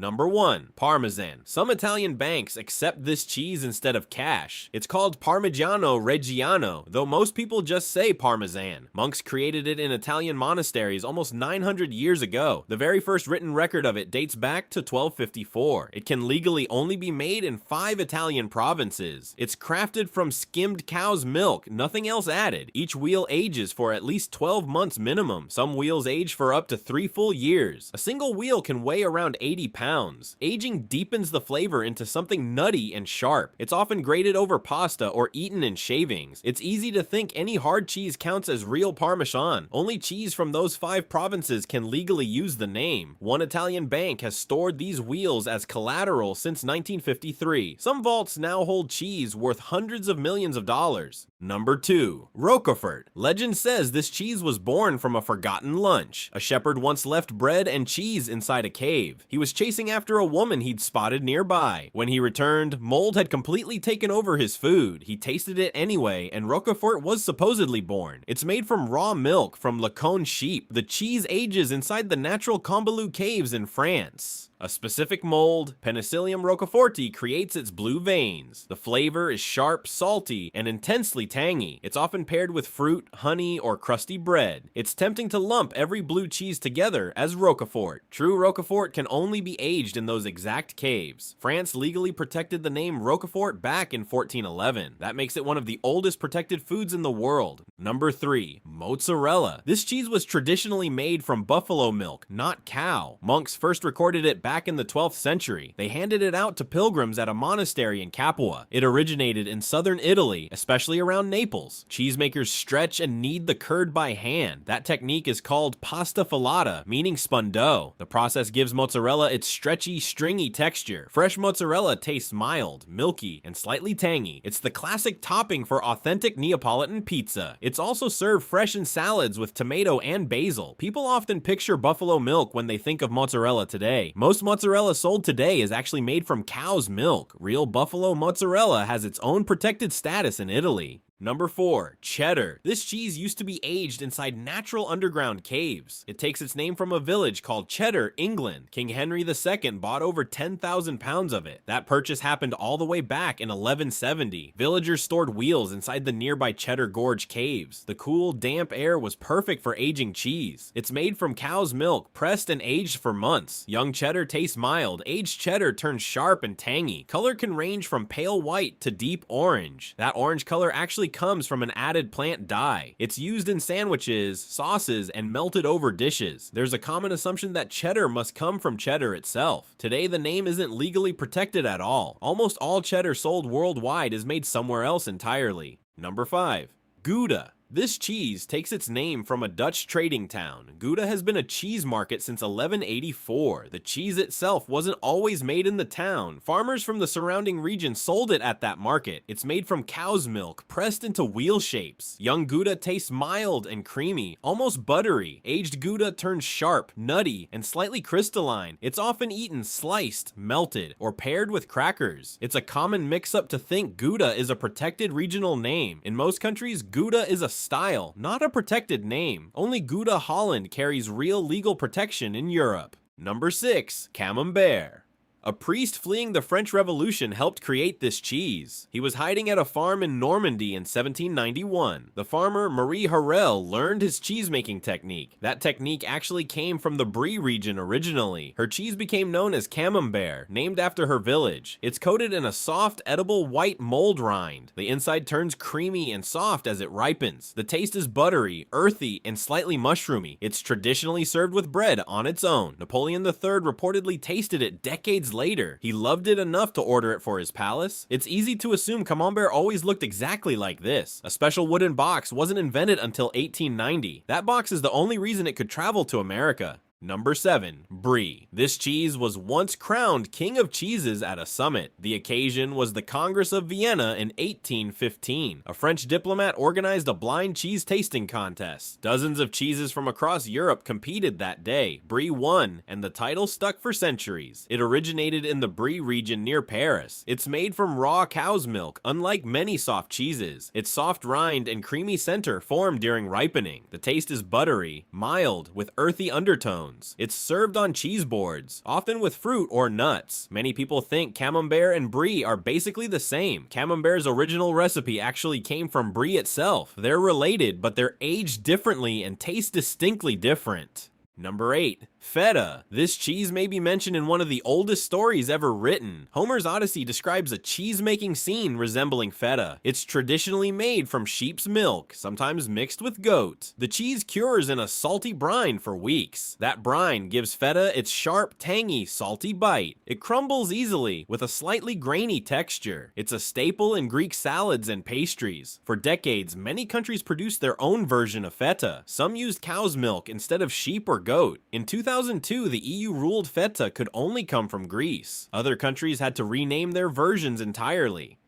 Number 1. Parmesan. Some Italian banks accept this cheese instead of cash. It's called Parmigiano-Reggiano, though most people just say Parmesan. Monks created it in Italian monasteries almost 900 years ago. The very first written record of it dates back to 1254. It can legally only be made in 5 Italian provinces. It's crafted from skimmed cow's milk, nothing else added. Each wheel ages for at least 12 months minimum. Some wheels age for up to 3 full years. A single wheel can weigh around 80 pounds. Aging deepens the flavor into something nutty and sharp. It's often grated over pasta or eaten in shavings. It's easy to think any hard cheese counts as real Parmesan. Only cheese from those 5 provinces can legally use the name. One Italian bank has stored these wheels as collateral since 1953. Some vaults now hold cheese worth hundreds of millions of dollars. Number 2. Roquefort. Legend says this cheese was born from a forgotten lunch. A shepherd once left bread and cheese inside a cave. He was chasing after a woman he'd spotted nearby. When he returned, mold had completely taken over his food. He tasted it anyway, and Roquefort was supposedly born. It's made from raw milk from Lacon sheep. The cheese ages inside the natural Combloux caves in France. A specific mold, Penicillium roqueforti, creates its blue veins. The flavor is sharp, salty, and intensely tangy. It's often paired with fruit, honey, or crusty bread. It's tempting to lump every blue cheese together as Roquefort. True Roquefort can only be aged in those exact caves. France legally protected the name Roquefort back in 1411. That makes it one of the oldest protected foods in the world. Number 3. Mozzarella. This cheese was traditionally made from buffalo milk, not cow. Monks first recorded it back in the 12th century. They handed it out to pilgrims at a monastery in Capua. It originated in southern Italy, especially around Naples. Cheesemakers stretch and knead the curd by hand. That technique is called pasta filata, meaning spun dough. The process gives mozzarella its stretchy, stringy texture. Fresh mozzarella tastes mild, milky, and slightly tangy. It's the classic topping for authentic Neapolitan pizza. It's also served fresh in salads with tomato and basil. People often picture buffalo milk when they think of mozzarella today. Most mozzarella sold today is actually made from cow's milk. Real buffalo mozzarella has its own protected status in Italy. Number 4. Cheddar. This cheese used to be aged inside natural underground caves. It takes its name from a village called Cheddar, England. King Henry II bought over 10,000 pounds of it. That purchase happened all the way back in 1170. Villagers stored wheels inside the nearby Cheddar Gorge caves. The cool, damp air was perfect for aging cheese. It's made from cow's milk, pressed and aged for months. Young cheddar tastes mild. Aged cheddar turns sharp and tangy. Color can range from pale white to deep orange. That orange color actually comes from an added plant dye. It's used in sandwiches, sauces, and melted over dishes. There's a common assumption that cheddar must come from cheddar itself. Today, the name isn't legally protected at all. Almost all cheddar sold worldwide is made somewhere else entirely. Number 5. Gouda. This cheese takes its name from a Dutch trading town. Gouda has been a cheese market since 1184. The cheese itself wasn't always made in the town. Farmers from the surrounding region sold it at that market. It's made from cow's milk, pressed into wheel shapes. Young Gouda tastes mild and creamy, almost buttery. Aged Gouda turns sharp, nutty, and slightly crystalline. It's often eaten sliced, melted, or paired with crackers. It's a common mix-up to think Gouda is a protected regional name. In most countries, Gouda is a style, not a protected name. Only Gouda Holland carries real legal protection in Europe. Number 6. Camembert. A priest fleeing the French Revolution helped create this cheese. He was hiding at a farm in Normandy in 1791. The farmer Marie Harel learned his cheese-making technique. That technique actually came from the Brie region originally. Her cheese became known as Camembert, named after her village. It's coated in a soft, edible white mold rind. The inside turns creamy and soft as it ripens. The taste is buttery, earthy, and slightly mushroomy. It's traditionally served with bread on its own. Napoleon III reportedly tasted it decades later. He loved it enough to order it for his palace. It's easy to assume Camembert always looked exactly like this. A special wooden box wasn't invented until 1890. That box is the only reason it could travel to America. Number 7. Brie. This cheese was once crowned king of cheeses at a summit. The occasion was the Congress of Vienna in 1815. A French diplomat organized a blind cheese tasting contest. Dozens of cheeses from across Europe competed that day. Brie won, and the title stuck for centuries. It originated in the Brie region near Paris. It's made from raw cow's milk, unlike many soft cheeses. Its soft rind and creamy center form during ripening. The taste is buttery, mild, with earthy undertones. cones. It's served on cheese boards, often with fruit or nuts. Many people think Camembert and Brie are basically the same. Camembert's original recipe actually came from Brie itself. They're related, but they're aged differently and taste distinctly different. Number 8. Feta. This cheese may be mentioned in one of the oldest stories ever written. Homer's Odyssey describes a cheese-making scene resembling feta. It's traditionally made from sheep's milk, sometimes mixed with goat. The cheese cures in a salty brine for weeks. That brine gives feta its sharp, tangy, salty bite. It crumbles easily, with a slightly grainy texture. It's a staple in Greek salads and pastries. For decades, many countries produced their own version of feta. Some used cow's milk instead of sheep or goat. In 2002, the EU ruled feta could only come from Greece. Other countries had to rename their versions entirely.